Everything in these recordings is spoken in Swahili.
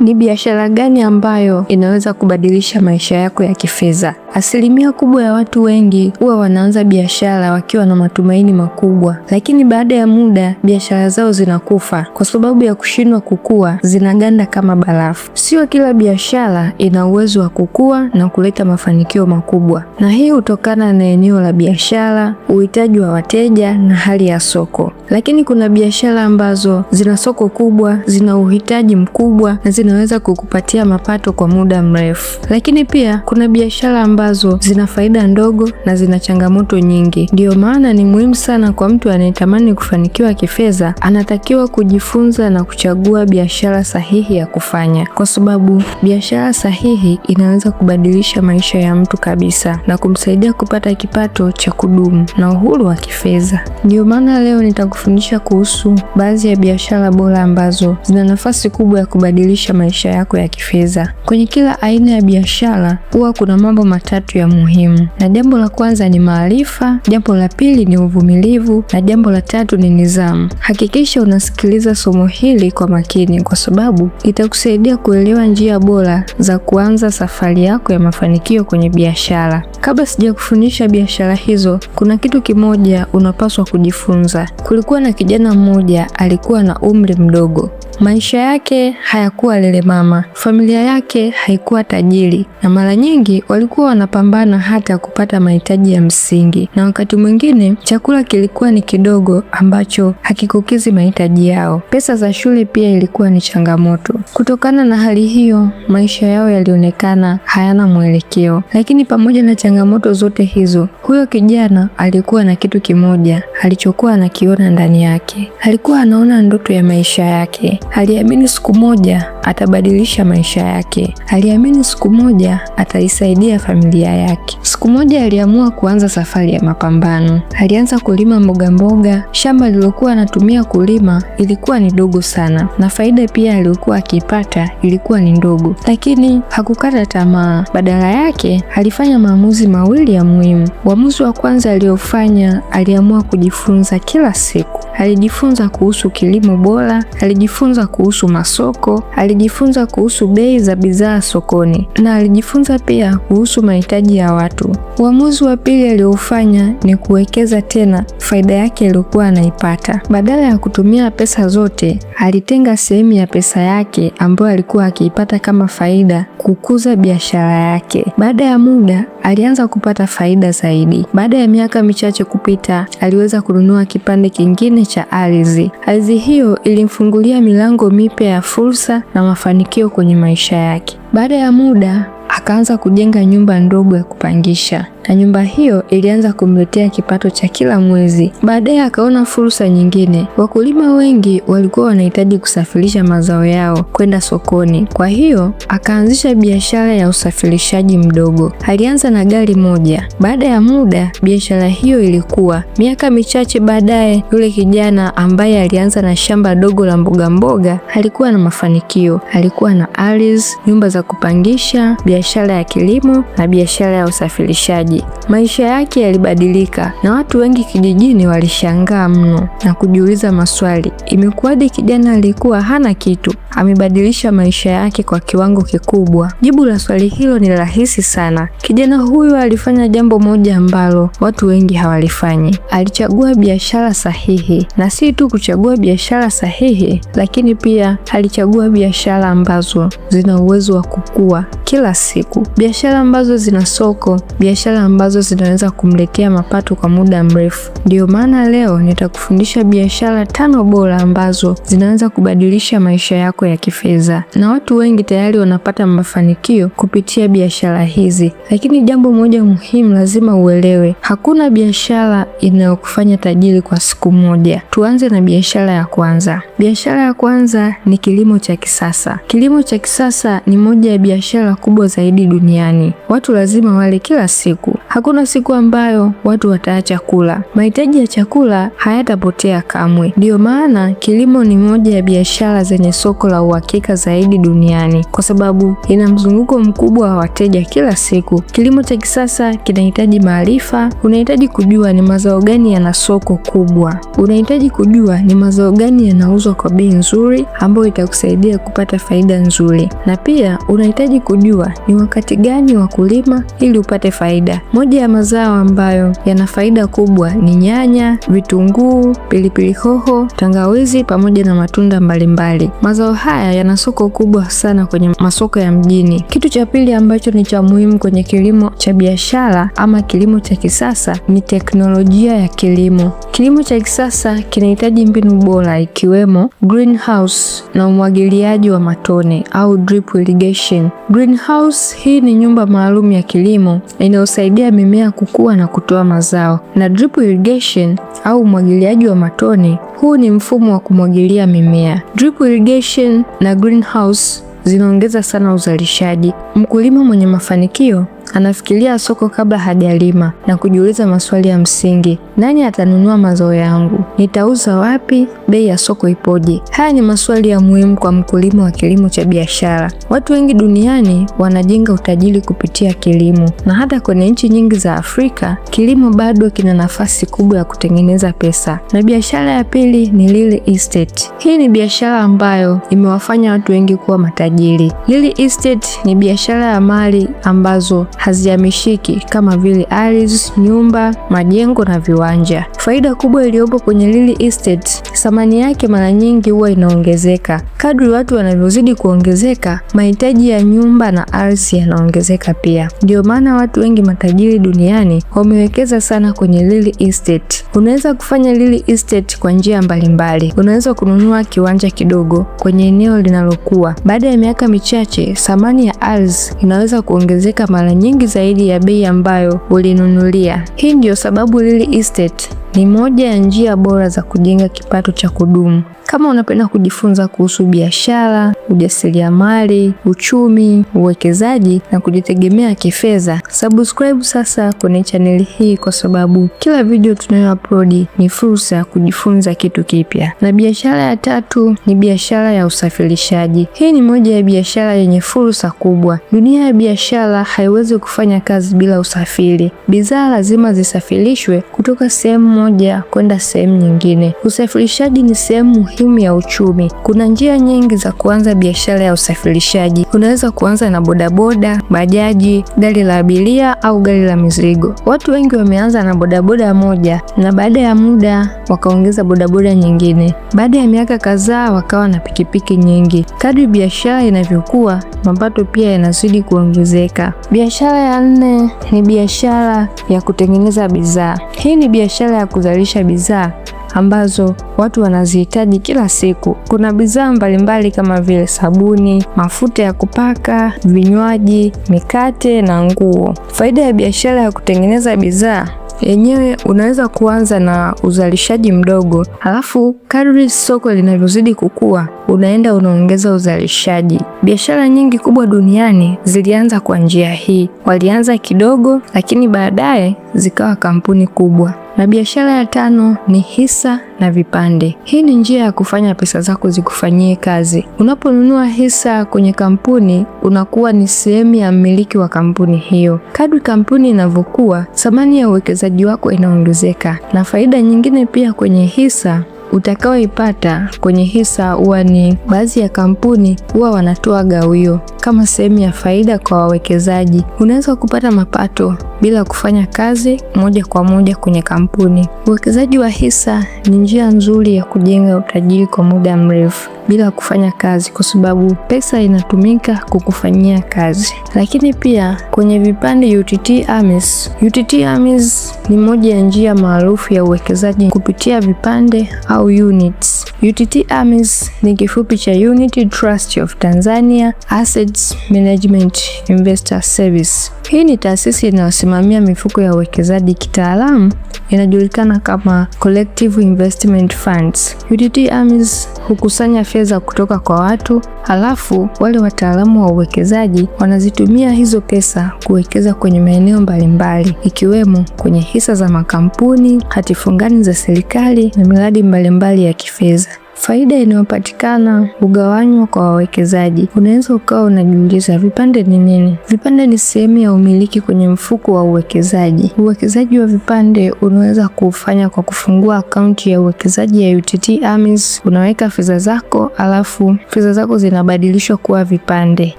Ni biashara gani ambayo inaweza kubadilisha maisha yako ya kifedha? Asilimia kubwa ya watu wengi huwa wanaanza biashara wakiwa na matumaini makubwa, lakini baada ya muda biashara zao zinakufa kwa sababu ya kushindwa kukua, zinaganda kama barafu. Sio kila biashara ina uwezo wa kukua na kuleta mafanikio makubwa, na hii hutokana na eneo la biashara, uhitaji wa wateja na hali ya soko. Lakini kuna biashara ambazo zina soko kubwa, zina uhitaji mkubwa na zinaweza kukupatia mapato kwa muda mrefu. Lakini pia kuna biashara ambazo zina faida ndogo na zina changamoto nyingi. Ndiyo maana ni muhimu sana kwa mtu anayetamani kufanikiwa kifedha, anatakiwa kujifunza na kuchagua biashara sahihi ya kufanya, kwa sababu biashara sahihi inaweza kubadilisha maisha ya mtu kabisa na kumsaidia kupata kipato cha kudumu na uhuru wa kifedha. Ndiyo maana leo nitakufundisha kuhusu baadhi ya biashara bora ambazo zina nafasi kubwa ya kubadilisha maisha yako ya kifedha. Kwenye kila aina ya biashara huwa kuna mambo matatu ya muhimu, na jambo la kwanza ni maarifa, jambo la pili ni uvumilivu na jambo la tatu ni nidhamu. Hakikisha unasikiliza somo hili kwa makini, kwa sababu itakusaidia kuelewa njia bora za kuanza safari yako ya mafanikio kwenye biashara. Kabla sijakufundisha biashara hizo, kuna kitu kimoja unapaswa kujifunza. Kulikuwa na kijana mmoja alikuwa na umri mdogo. Maisha yake hayakuwa lelemama, familia yake haikuwa tajiri, na mara nyingi walikuwa wanapambana hata kupata mahitaji ya msingi, na wakati mwingine chakula kilikuwa ni kidogo ambacho hakikukidhi mahitaji yao. Pesa za shule pia ilikuwa ni changamoto. Kutokana na hali hiyo, maisha yao yalionekana hayana mwelekeo. Lakini pamoja na changamoto zote hizo, huyo kijana alikuwa na kitu kimoja alichokuwa anakiona ndani yake. Alikuwa anaona ndoto ya maisha yake. Aliamini siku moja atabadilisha maisha yake. Aliamini siku moja ataisaidia familia yake. Siku moja aliamua kuanza safari ya mapambano. Alianza kulima mboga mboga. Shamba lilokuwa anatumia kulima ilikuwa ni dogo sana, na faida pia aliyokuwa akipata ilikuwa ni ndogo, lakini hakukata tamaa. Badala yake alifanya maamuzi mawili ya muhimu. Uamuzi wa kwanza aliofanya, aliamua kujifunza kila siku. Alijifunza kuhusu kilimo bora, alijifunza kuhusu masoko, alijifunza kuhusu bei za bidhaa sokoni, na alijifunza pia kuhusu mahitaji ya watu. Uamuzi wa pili aliofanya ni kuwekeza tena faida yake aliyokuwa anaipata. Badala ya kutumia pesa zote, alitenga sehemu ya pesa yake ambayo alikuwa akiipata kama faida kukuza biashara yake. Baada ya muda alianza kupata faida zaidi. Baada ya miaka michache kupita, aliweza kununua kipande kingine cha ardhi. Ardhi hiyo ilimfungulia milango mipya ya fursa na mafanikio kwenye maisha yake. Baada ya muda akaanza kujenga nyumba ndogo ya kupangisha, na nyumba hiyo ilianza kumletea kipato cha kila mwezi. Baadaye akaona fursa nyingine. Wakulima wengi walikuwa wanahitaji kusafirisha mazao yao kwenda sokoni. Kwa hiyo akaanzisha biashara ya usafirishaji mdogo. Alianza na gari moja. Baada ya muda biashara hiyo ilikuwa. Miaka michache baadaye, yule kijana ambaye alianza na shamba dogo la mboga mboga alikuwa na mafanikio. Alikuwa na ardhi, nyumba za kupangisha, biashara ya kilimo na biashara ya usafirishaji. Maisha yake yalibadilika na watu wengi kijijini walishangaa mno na kujiuliza maswali. Imekuwaje kijana alikuwa hana kitu amebadilisha maisha yake kwa kiwango kikubwa? Jibu la swali hilo ni rahisi sana. Kijana huyu alifanya jambo moja ambalo watu wengi hawalifanyi. Alichagua biashara sahihi, na si tu kuchagua biashara sahihi, lakini pia alichagua biashara ambazo zina uwezo wa kukua kila siku, biashara ambazo zina soko, biashara ambazo zinaweza kumletea mapato kwa muda mrefu. Ndio maana leo nitakufundisha biashara 5 bora ambazo zinaweza kubadilisha maisha yako ya kifedha, na watu wengi tayari wanapata mafanikio kupitia biashara hizi. Lakini jambo moja muhimu lazima uelewe, hakuna biashara inayokufanya tajiri kwa siku moja. Tuanze na biashara ya kwanza. Biashara ya kwanza ni kilimo cha kisasa. Kilimo cha kisasa ni moja ya biashara kubwa zaidi duniani. Watu lazima wale kila siku. Hakuna siku ambayo watu wataacha kula. Mahitaji ya chakula hayatapotea kamwe. Ndiyo maana kilimo ni moja ya biashara zenye soko la uhakika zaidi duniani, kwa sababu ina mzunguko mkubwa wa wateja kila siku. Kilimo cha kisasa kinahitaji maarifa. Unahitaji kujua ni mazao gani yana soko kubwa. Unahitaji kujua ni mazao gani yanauzwa kwa bei nzuri ambayo itakusaidia kupata faida nzuri. Na pia unahitaji kujua ni wakati gani wa kulima ili upate faida. Moja ya mazao ambayo yana faida kubwa ni nyanya, vitunguu, pilipili hoho, tangawizi pamoja na matunda mbalimbali. Mazao haya yana soko kubwa sana kwenye masoko ya mjini. Kitu cha pili ambacho ni cha muhimu kwenye kilimo cha biashara ama kilimo cha kisasa ni teknolojia ya kilimo. Kilimo cha kisasa kinahitaji mbinu bora ikiwemo greenhouse na umwagiliaji wa matone au drip irrigation. Greenhouse hii ni nyumba maalum ya kilimo inayosaidia mimea kukua na kutoa mazao, na drip irrigation au umwagiliaji wa matone, huu ni mfumo wa kumwagilia mimea. Drip irrigation na greenhouse zinaongeza sana uzalishaji. Mkulima mwenye mafanikio anafikiria soko kabla hajalima na kujiuliza maswali ya msingi: nani atanunua mazao yangu? Nitauza wapi? Bei ya soko ipoje? Haya ni maswali ya muhimu kwa mkulima wa kilimo cha biashara. Watu wengi duniani wanajenga utajiri kupitia kilimo, na hata kwenye nchi nyingi za Afrika kilimo bado kina nafasi kubwa ya kutengeneza pesa. Na biashara ya pili ni real estate. Hii ni biashara ambayo imewafanya watu wengi kuwa matajiri. Real estate ni biashara ya mali ambazo hazihamishiki kama vile ardhi, nyumba, majengo na viwanja. Faida kubwa iliyopo kwenye real estate, thamani yake mara nyingi huwa inaongezeka. Kadri watu wanavyozidi kuongezeka, mahitaji ya nyumba na ardhi yanaongezeka pia. Ndio maana watu wengi matajiri duniani wamewekeza sana kwenye real estate. Unaweza kufanya real estate kwa njia mbalimbali. Unaweza kununua kiwanja kidogo kwenye eneo linalokuwa. Baada ya miaka michache, thamani ya ardhi inaweza kuongezeka mara nyingi zaidi ya bei ambayo ulinunulia. Hii ndio sababu real estate ni moja ya njia bora za kujenga kipato cha kudumu. Kama unapenda kujifunza kuhusu biashara, ujasiriamali, uchumi, uwekezaji na kujitegemea kifedha, subscribe sasa kwenye chaneli hii, kwa sababu kila video tunayoupload ni fursa ya kujifunza kitu kipya. Na biashara ya tatu ni biashara ya usafirishaji. Hii ni moja ya biashara yenye fursa kubwa. Dunia ya biashara haiwezi kufanya kazi bila usafiri. Bidhaa lazima zisafirishwe kutoka sehemu moja kwenda sehemu nyingine. Usafirishaji ni sehemu muhimu ya uchumi. Kuna njia nyingi za kuanza biashara ya usafirishaji. Unaweza kuanza na bodaboda, bajaji, gari la abiria au gari la mizigo. Watu wengi wameanza na bodaboda moja na baada ya muda wakaongeza bodaboda nyingine. Baada ya miaka kadhaa wakawa na pikipiki nyingi. Kadri biashara inavyokuwa, mapato pia yanazidi kuongezeka. Biashara ya nne ni biashara ya kutengeneza bidhaa. Hii ni biashara ya kuzalisha bidhaa ambazo watu wanazihitaji kila siku. Kuna bidhaa mbalimbali kama vile sabuni, mafuta ya kupaka, vinywaji, mikate na nguo. Faida ya biashara ya kutengeneza bidhaa yenyewe, unaweza kuanza na uzalishaji mdogo, halafu kadri soko linavyozidi kukua, unaongeza uzalishaji. Biashara nyingi kubwa duniani zilianza kwa njia hii. Walianza kidogo, lakini baadaye zikawa kampuni kubwa. Na biashara ya tano ni hisa na vipande. Hii ni njia ya kufanya pesa zako zikufanyie kazi. Unaponunua hisa kwenye kampuni, unakuwa ni sehemu ya mmiliki wa kampuni hiyo. Kadri kampuni inavyokuwa, thamani ya uwekezaji wako inaongezeka. Na faida nyingine pia kwenye hisa utakaoipata kwenye hisa huwa ni baadhi ya kampuni huwa wanatoa gawio kama sehemu ya faida kwa wawekezaji. Unaweza kupata mapato bila kufanya kazi moja kwa moja kwenye kampuni. Uwekezaji wa hisa ni njia nzuri ya kujenga utajiri kwa muda mrefu bila kufanya kazi, kwa sababu pesa inatumika kukufanyia kazi. Lakini pia kwenye vipande UTT AMIS. UTT AMIS ni moja ya njia maarufu ya uwekezaji kupitia vipande au units. UTT AMIS ni kifupi cha Unit Trust of Tanzania Assets Management Investor Service. Hii ni taasisi inayosimamia inasimamia mifuko ya uwekezaji, kitaalamu inajulikana kama Collective Investment Funds. UTT AMIS hukusanya fedha kutoka kwa watu, halafu wale wataalamu wa uwekezaji wanazitumia hizo pesa kuwekeza kwenye maeneo mbalimbali, ikiwemo kwenye hisa za makampuni, hati fungani za serikali na miradi mbalimbali ya kifedha. Faida inayopatikana hugawanywa kwa wawekezaji. Unaweza ukawa unajiuliza vipande ni nini? Vipande ni sehemu ya umiliki kwenye mfuko wa uwekezaji. Uwekezaji wa vipande unaweza kufanya kwa kufungua akaunti ya uwekezaji ya UTT AMIS, unaweka fedha zako, alafu fedha zako zinabadilishwa kuwa vipande.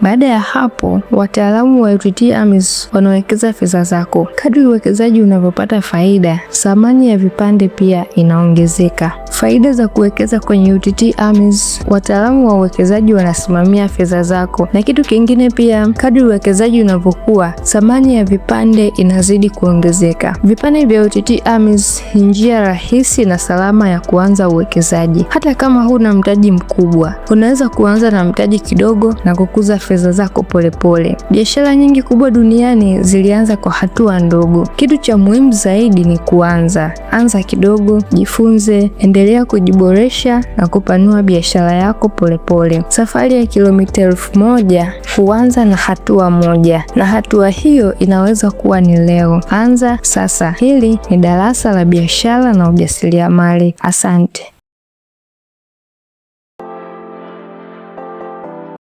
Baada ya hapo, wataalamu wa UTT AMIS wanawekeza fedha zako. Kadri uwekezaji unavyopata faida, thamani ya vipande pia inaongezeka. Faida za kuwekeza kwenye UTT AMIS: wataalamu wa uwekezaji wanasimamia fedha zako. Na kitu kingine pia, kadri uwekezaji unavyokuwa, thamani ya vipande inazidi kuongezeka. Vipande vya UTT AMIS ni njia rahisi na salama ya kuanza uwekezaji. Hata kama huna mtaji mkubwa, unaweza kuanza na mtaji kidogo na kukuza fedha zako polepole. Biashara nyingi kubwa duniani zilianza kwa hatua ndogo. Kitu cha muhimu zaidi ni kuanza. Anza kidogo, jifunze, endelea kujiboresha na kupanua biashara yako polepole. Safari ya kilomita 1000 huanza na hatua moja, na hatua hiyo inaweza kuwa ni leo. Anza sasa. Hili ni darasa la biashara na ujasiriamali. Asante.